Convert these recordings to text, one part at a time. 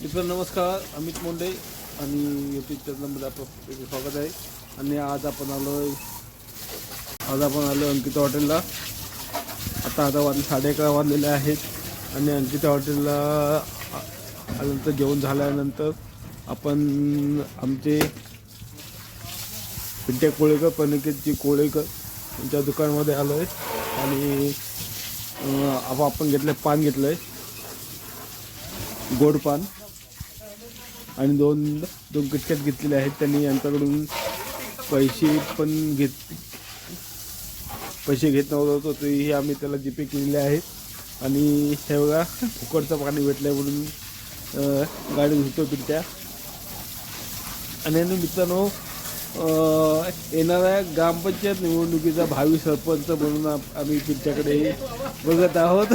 मित्र नमस्कार, अमित मोंडे आणि यूट्यूब चॅनलमध्ये आपलं स्वागत आहे. आणि आज आपण आलो अंकिता हॉटेलला. आता वाजले 11:30 वाजलेले आहेत आणि अंकिता हॉटेलला आल्यानंतर जेवण झाल्यानंतर आपण आमचे पिंट्या कोळेकर पणकेची कोळेकर यांच्या दुकानामध्ये आलो आहे. आणि आपण पान घेतलं आहे, गोड पान, आणि दोन किटकॅट घेतलेले आहेत. त्यांनी यांच्याकडून पैसे घेत नव्हतं, तरीही आम्ही त्याला जीपे केलेले आहेत. आणि हे बघा, फुकटचं पाणी भेटलं म्हणून गाडी धुतो पिंट्या. आणि मित्रांनो, येणाऱ्या ग्रामपंचायत निवडणुकीचा भावी सरपंच म्हणून आम्ही पिंट्याकडे बघत आहोत.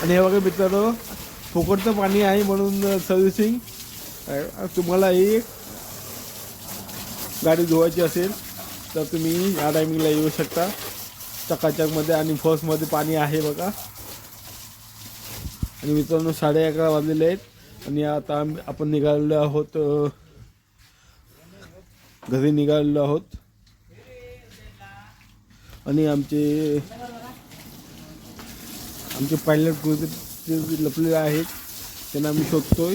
आणि हे बघा मित्रांनो, फुकटचं पाणी आहे म्हणून सर्व्हिसिंग. तुम्हालाही गाडी धुवायची असेल तर तुम्ही या टायमिंगला येऊ शकता. चकाचकमध्ये आणि फर्स्टमध्ये पाणी आहे बघा. आणि मित्रांनो, 11:30 वाजलेले आहेत आणि आता आपण निघालेलो आहोत, घरी निघालेलो आहोत. आणि आमचे पायलट लपलेले आहेत, त्यांना आम्ही शोधतोय.